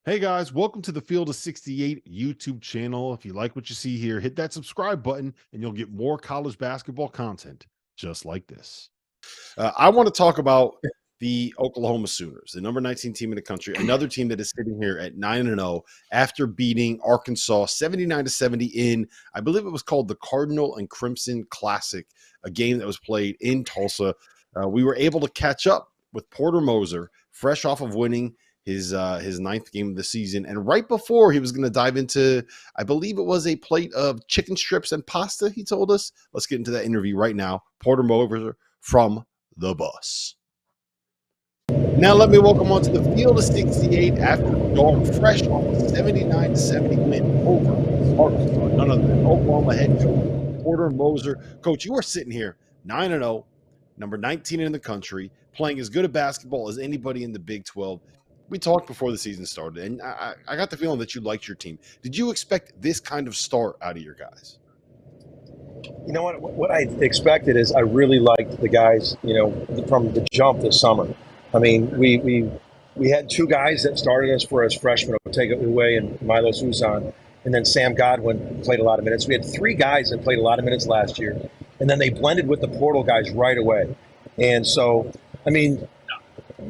Hey guys, welcome to the Field of 68 YouTube channel. If you like what you see here, hit that subscribe button and you'll get more college basketball content just like this. I want to talk about the Oklahoma Sooners, the number 19 team in the country, another team that is sitting here at 9-0 after beating Arkansas 79-70 in, I believe it was called the Cardinal and Crimson Classic, a game that was played in Tulsa. We were able to catch up with Porter Moser, fresh off of winning his ninth game of the season, and right before he was going to dive into, I believe it was a plate of chicken strips and pasta, he told us. Let's get into that interview right now. Porter Moser from the bus. Now let me welcome onto the Field of 68 after dark, fresh off a 79-70 win over Arkansas, none other than Oklahoma head coach Porter Moser. Coach, you are sitting here 9-0, number 19 in the country, playing as good a basketball as anybody in the Big 12. We talked before the season started, and I got the feeling that you liked your team. Did you expect this kind of start out of your guys? You know what I expected is I really liked the guys, from the jump this summer. I mean, we had two guys that started us for as freshmen, Otega Uwe and Milos Uzan, and then Sam Godwin played a lot of minutes. We had three guys that played a lot of minutes last year, and then they blended with the portal guys right away. And so, I mean,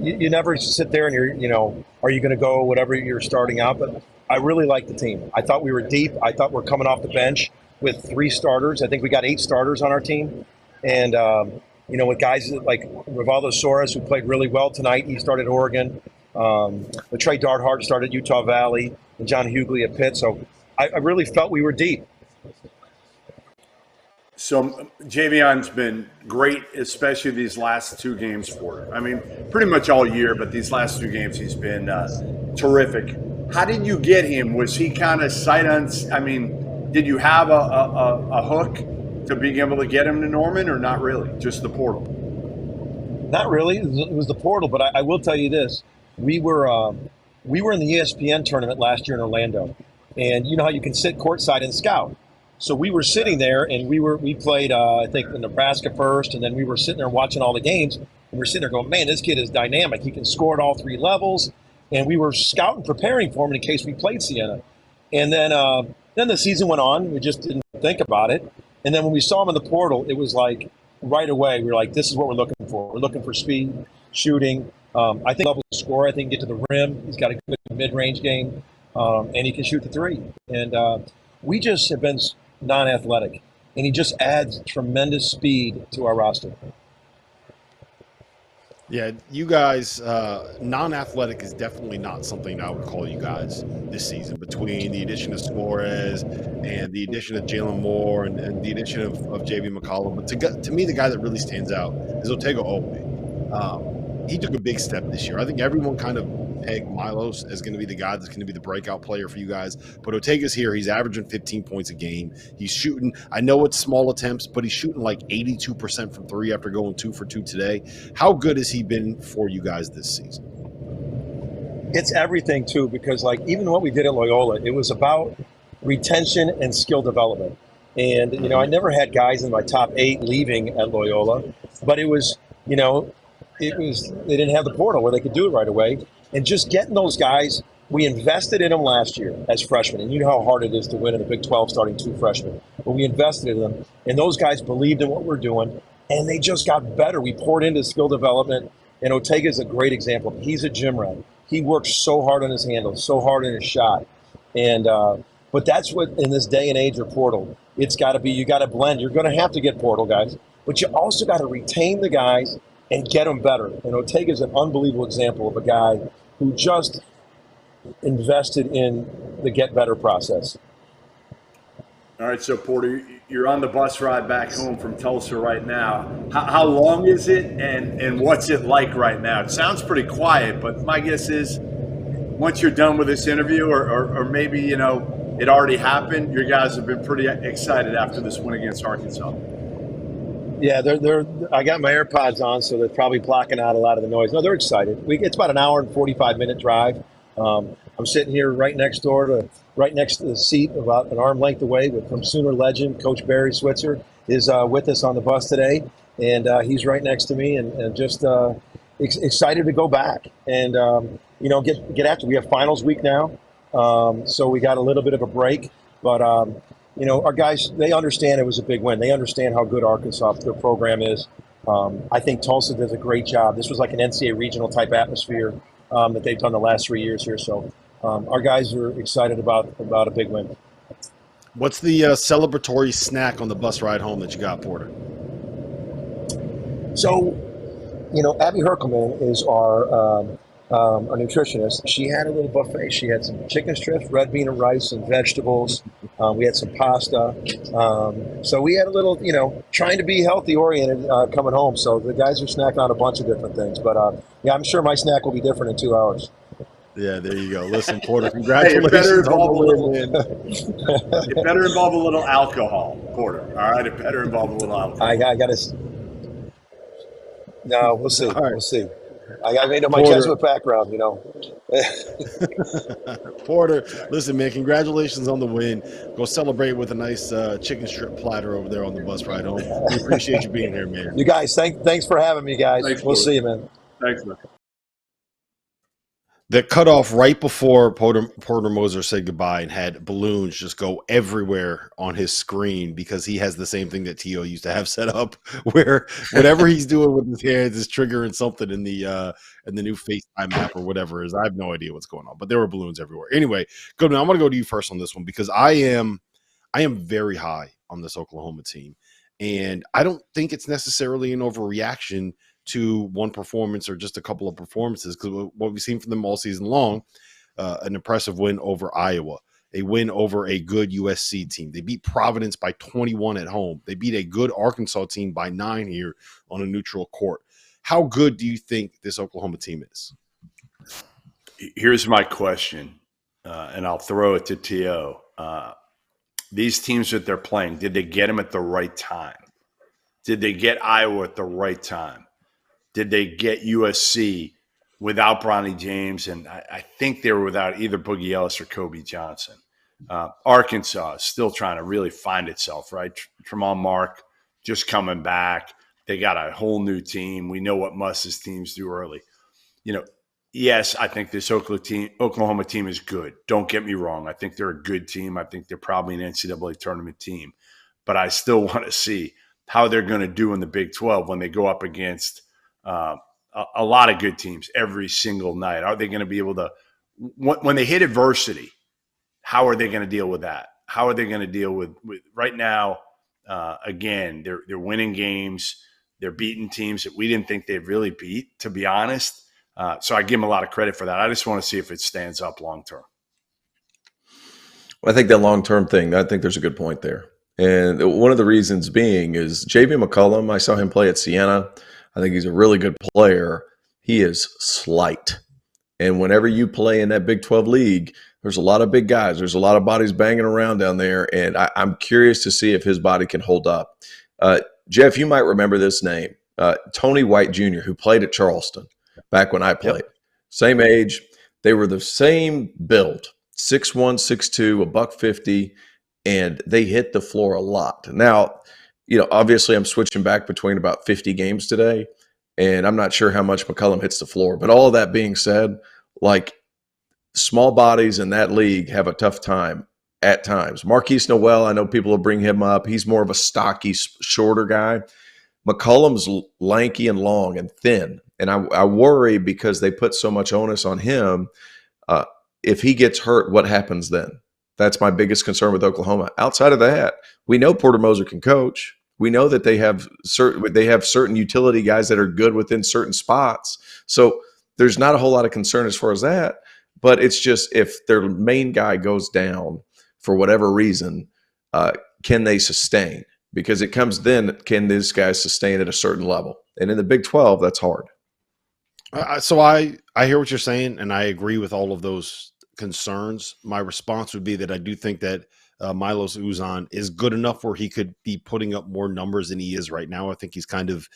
you never sit there and are you going to go whatever you're starting out? But I really like the team. I thought we were deep. I thought we're coming off the bench with three starters. I think we got 8 starters on our team. And, with guys like Rivaldo Soares, who played really well tonight. He started at Oregon. Trey Darthard started at Utah Valley, and John Hughley at Pitt. So I really felt we were deep. So Javion's been great, especially these last 2 games for him. I mean, pretty much all year, but these last 2 games he's been terrific. How did you get him? Was he kind of did you have a hook to being able to get him to Norman, or not really? Just the portal? Not really. It was the portal, but I will tell you this: we were in the ESPN tournament last year in Orlando, and you know how you can sit courtside and scout. So we were sitting there, and we played, I think, in Nebraska first, and then we were sitting there watching all the games, and we were sitting there going, man, this kid is dynamic. He can score at all 3 levels, and we were scouting, preparing for him in case we played Siena. And then the season went on. We just didn't think about it. And then when we saw him in the portal, it was like right away, we were like, this is what we're looking for. We're looking for speed, shooting. I think level score. I think get to the rim. He's got a good mid-range game, and he can shoot the 3. And we just have been non-athletic, and he just adds tremendous speed to our roster. Yeah, you guys, non-athletic is definitely not something I would call you guys this season. Between the addition of Suarez and the addition of Jalen Moore and the addition of J.V. McCollum, but to me, the guy that really stands out is Otega Uwe. He took a big step this year. I think everyone kind of pegged Milos as going to be the guy that's going to be the breakout player for you guys. But Otega's here. He's averaging 15 points a game. He's shooting, I know it's small attempts, but he's shooting like 82% from 3 after going 2 for 2 today. How good has he been for you guys this season? It's everything, too, because like even what we did at Loyola, it was about retention and skill development. And, I never had guys in my top 8 leaving at Loyola, but it was, they didn't have the portal where they could do it right away. And just getting those guys, we invested in them last year as freshmen. And you know how hard it is to win in the Big 12 starting 2 freshmen. But we invested in them, and those guys believed in what we're doing, and they just got better. We poured into skill development, and Otega is a great example. He's a gym rat. He works so hard on his handle, so hard in his shot. And but that's what, in this day and age of portal, it's got to be, you got to blend. You're going to have to get portal guys, but you also got to retain the guys and get them better. And Otega is an unbelievable example of a guy who just invested in the get better process. All right, so Porter, you're on the bus ride back home from Tulsa right now. How long is it, and what's it like right now? It sounds pretty quiet, but my guess is once you're done with this interview, or maybe, it already happened, your guys have been pretty excited after this win against Arkansas. Yeah, I got my AirPods on, so they're probably blocking out a lot of the noise. No, they're excited. It's about an hour and 45-minute drive. I'm sitting here right next to the seat, about an arm length away, from Sooner legend Coach Barry Switzer is with us on the bus today, and he's right next to me, and just excited to go back. And get after. We have finals week now, so we got a little bit of a break. But our guys, they understand it was a big win. They understand how good Arkansas, their program is. I think Tulsa does a great job. This was like an NCAA regional type atmosphere that they've done the last 3 years here. So our guys are excited about a big win. What's the celebratory snack on the bus ride home that you got, Porter? So, Abby Herkelman is our nutritionist. She had a little buffet. She had some chicken strips, red bean and rice, and vegetables. We had some pasta. So we had a little, trying to be healthy oriented coming home. So the guys are snacking on a bunch of different things. But I'm sure my snack will be different in 2 hours. Yeah, there you go. Listen, Porter, congratulations. Hey, it better involve a little alcohol, Porter. All right, it better involve a little alcohol. I got to. No, we'll see. Right. We'll see. I made up my Jesuit background, Porter, listen, man, congratulations on the win. Go celebrate with a nice chicken strip platter over there on the bus ride home. We appreciate you being here, man. You guys, thanks for having me, guys. We'll see you, man. Thanks, man. That cut off right before Porter Moser said goodbye and had balloons just go everywhere on his screen because he has the same thing that T.O. used to have set up where whatever he's doing with his hands is triggering something in the new FaceTime app or whatever it is. I have no idea what's going on, but there were balloons everywhere. Anyway, Goodman, I'm going to go to you first on this one because I am very high on this Oklahoma team, and I don't think it's necessarily an overreaction to one performance or just a couple of performances, because what we've seen from them all season long, an impressive win over Iowa, a win over a good USC team. They beat Providence by 21 at home. They beat a good Arkansas team by 9 here on a neutral court. How good do you think this Oklahoma team is? Here's my question, and I'll throw it to T.O. These teams that they're playing, did they get them at the right time? Did they get Iowa at the right time? Did they get USC without Bronny James? And I think they were without either Boogie Ellis or Kobe Johnson. Arkansas is still trying to really find itself, right? Tremont Mark just coming back. They got a whole new team. We know what Muss's teams do early. Yes, I think this Oklahoma team is good. Don't get me wrong. I think they're a good team. I think they're probably an NCAA tournament team. But I still want to see how they're going to do in the Big 12 when they go up against a lot of good teams every single night. Are they going to be able to – when they hit adversity, how are they going to deal with that? How are they going to deal with right now, again, they're winning games. They're beating teams that we didn't think they'd really beat, to be honest. So I give them a lot of credit for that. I just want to see if it stands up long term. Well, I think that long-term thing, I think there's a good point there. And one of the reasons being is J.V. McCollum, I saw him play at Siena. I think he's a really good player. He is slight. And whenever you play in that Big 12 league, there's a lot of big guys. There's a lot of bodies banging around down there. And I'm curious to see if his body can hold up. Jeff, you might remember this name, Tony White Jr., who played at Charleston back when I played. Yep. Same age. They were the same build, 6'1", 6'2", $150, and they hit the floor a lot. Now, obviously I'm switching back between about 50 games today, and I'm not sure how much McCollum hits the floor. But all of that being said, like, small bodies in that league have a tough time at times. Marquise Noel, I know people will bring him up. He's more of a stocky, shorter guy. McCollum's lanky and long and thin, and I worry because they put so much onus on him. If he gets hurt, what happens then? That's my biggest concern with Oklahoma. Outside of that, we know Porter Moser can coach. We know that they have certain utility guys that are good within certain spots. So there's not a whole lot of concern as far as that. But it's just if their main guy goes down for whatever reason, can they sustain? Because it comes then, can this guy sustain at a certain level? And in the Big 12, that's hard. So I hear what you're saying, and I agree with all of those concerns. My response would be that I do think that Milos Uzan is good enough where he could be putting up more numbers than he is right now. I think he's kind of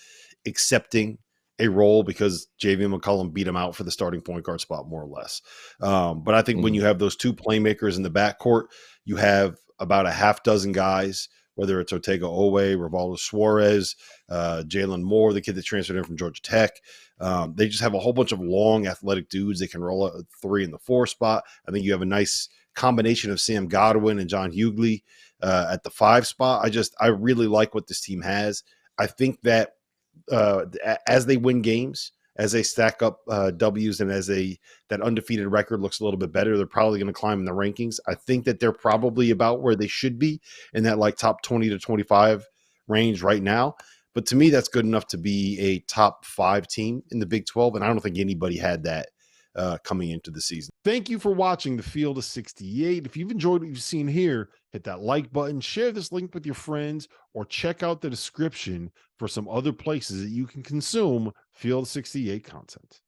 accepting a role because J.V. McCollum beat him out for the starting point guard spot, more or less. But I think when you have those two playmakers in the backcourt, you have about a half dozen guys, whether it's Ortega Owe, Rivaldo Suarez, Jalen Moore, the kid that transferred in from Georgia Tech. They just have a whole bunch of long athletic dudes. They can roll a 3 in the 4 spot. I think you have a nice combination of Sam Godwin and John Hughley at the 5 spot. I really like what this team has. I think that as they win games, as they stack up W's, and as that undefeated record looks a little bit better, they're probably going to climb in the rankings. I think that they're probably about where they should be, in that like top 20 to 25 range right now. But to me, that's good enough to be a top 5 team in the Big 12. And I don't think anybody had that coming into the season. Thank you for watching the Field of 68. If you've enjoyed what you've seen here, hit that like button, share this link with your friends, or check out the description for some other places that you can consume Field of 68 content.